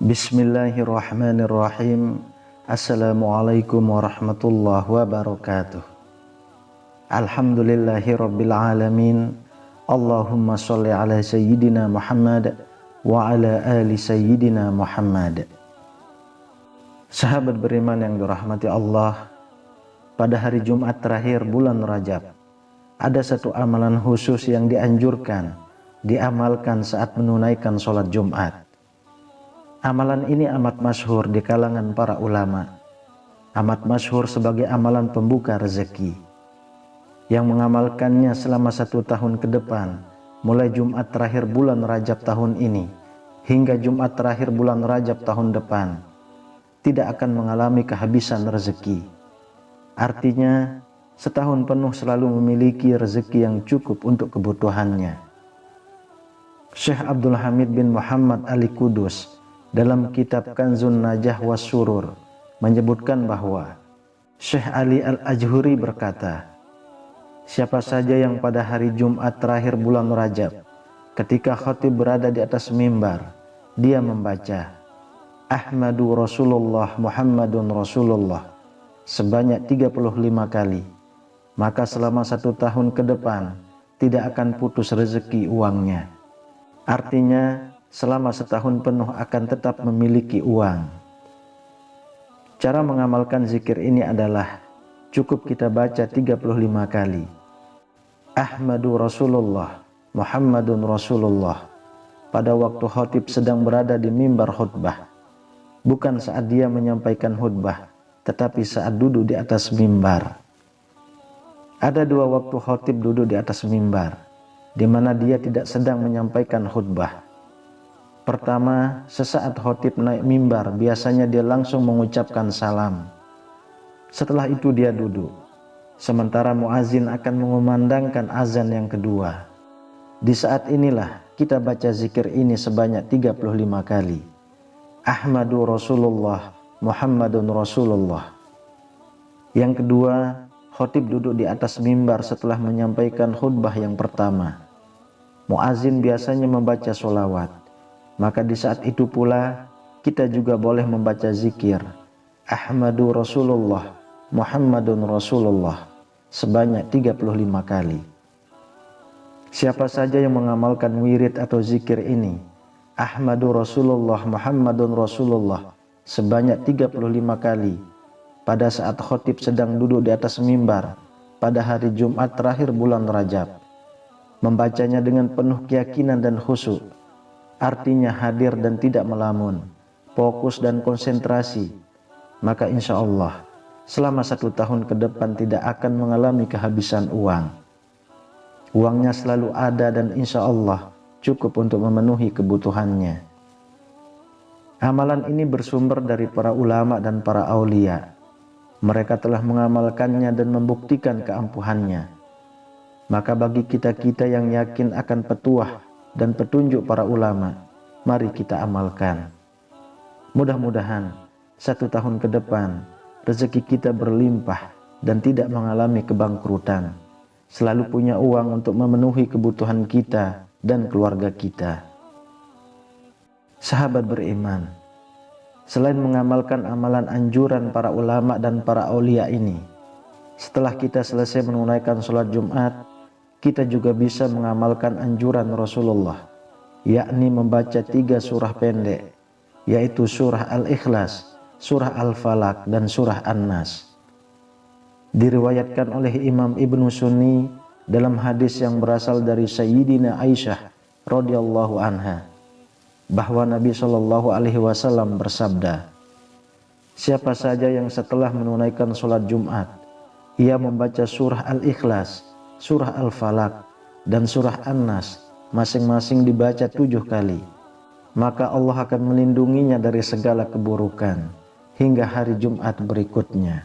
Bismillahirrahmanirrahim. Assalamualaikum warahmatullahi wabarakatuh. Alhamdulillahi rabbil alamin. Allahumma sholli ala sayyidina Muhammad wa ala ali sayyidina Muhammad. Sahabat beriman yang dirahmati Allah, pada hari Jumat terakhir bulan Rajab ada satu amalan khusus yang dianjurkan diamalkan saat menunaikan sholat Jumat. Amalan ini amat masyhur di kalangan para ulama, amat masyhur sebagai amalan pembuka rezeki. Yang mengamalkannya selama 1 tahun ke depan, mulai Jumat terakhir bulan Rajab tahun ini hingga Jumat terakhir bulan Rajab tahun depan, tidak akan mengalami kehabisan rezeki. Artinya, setahun penuh selalu memiliki rezeki yang cukup untuk kebutuhannya. Syekh Abdul Hamid bin Muhammad Ali Kudus dalam kitab Kanzun Najah was Surur menyebutkan bahwa Syekh Ali Al-Ajhuri berkata, siapa saja yang pada hari Jumat terakhir bulan Rajab ketika khatib berada di atas mimbar, dia membaca Ahmadu Rasulullah Muhammadun Rasulullah sebanyak 35 kali, maka selama 1 tahun ke depan tidak akan putus rezeki uangnya. Artinya selama setahun penuh akan tetap memiliki uang. Cara mengamalkan zikir ini adalah cukup kita baca 35 kali Ahmadu Rasulullah Muhammadun Rasulullah pada waktu khatib sedang berada di mimbar khutbah, bukan saat dia menyampaikan khutbah, tetapi saat duduk di atas mimbar. Ada 2 waktu khatib duduk di atas mimbar, di mana dia tidak sedang menyampaikan khutbah. Pertama, sesaat khatib naik mimbar, biasanya dia langsung mengucapkan salam. Setelah itu dia duduk, sementara muazin akan mengumandangkan azan yang kedua. Di saat inilah kita baca zikir ini sebanyak 35 kali. Ahmadu Rasulullah Muhammadun Rasulullah. Yang kedua, khatib duduk di atas mimbar setelah menyampaikan khutbah yang pertama. Muazin biasanya membaca sholawat. Maka di saat itu pula kita juga boleh membaca zikir Ahmadu Rasulullah Muhammadun Rasulullah sebanyak 35 kali. Siapa saja yang mengamalkan wirid atau zikir ini Ahmadu Rasulullah Muhammadun Rasulullah sebanyak 35 kali pada saat khatib sedang duduk di atas mimbar pada hari Jumat terakhir bulan Rajab, membacanya dengan penuh keyakinan dan khusyuk, artinya hadir dan tidak melamun, fokus dan konsentrasi, maka insya Allah selama 1 tahun ke depan tidak akan mengalami kehabisan uang. Uangnya selalu ada dan insya Allah cukup untuk memenuhi kebutuhannya. Amalan ini bersumber dari para ulama dan para aulia. Mereka telah mengamalkannya dan membuktikan keampuhannya. Maka bagi kita-kita yang yakin akan petuah dan petunjuk para ulama, mari kita amalkan. Mudah-mudahan 1 tahun ke depan rezeki kita berlimpah dan tidak mengalami kebangkrutan, selalu punya uang untuk memenuhi kebutuhan kita dan keluarga kita. Sahabat beriman, selain mengamalkan amalan anjuran para ulama dan para aulia ini, setelah kita selesai menunaikan sholat Jumat, kita juga bisa mengamalkan anjuran Rasulullah, yakni membaca 3 surah pendek, yaitu surah Al-Ikhlas, surah Al-Falaq, dan surah An-Nas. Diriwayatkan oleh Imam Ibnu Sunni dalam hadis yang berasal dari Sayyidina Aisyah radhiyallahu anha, bahwa Nabi Shallallahu alaihi wasallam bersabda, siapa saja yang setelah menunaikan sholat Jumat ia membaca surah Al-Ikhlas, surah Al-Falaq, dan surah An-Nas masing-masing dibaca 7 kali, maka Allah akan melindunginya dari segala keburukan hingga hari Jumat berikutnya.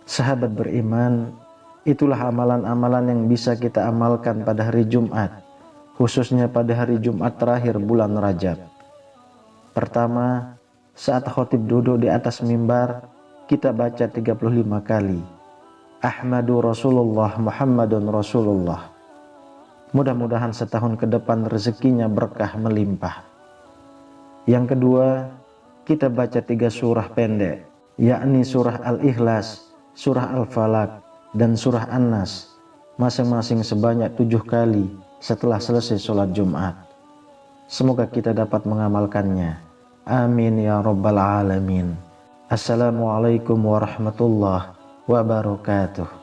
Sahabat beriman, itulah amalan-amalan yang bisa kita amalkan pada hari Jumat, khususnya pada hari Jumat terakhir bulan Rajab. Pertama, saat khatib duduk di atas mimbar, kita baca 35 kali Ahmadu Rasulullah Muhammadun Rasulullah. Mudah-mudahan setahun ke depan rezekinya berkah melimpah. Yang kedua, kita baca 3 surah pendek, yakni surah Al-Ikhlas, surah Al-Falaq, dan surah An-Nas, masing-masing sebanyak 7 kali setelah selesai sholat Jumat. Semoga kita dapat mengamalkannya. Amin ya rabbal alamin. Assalamualaikum warahmatullahi wabarakatuh.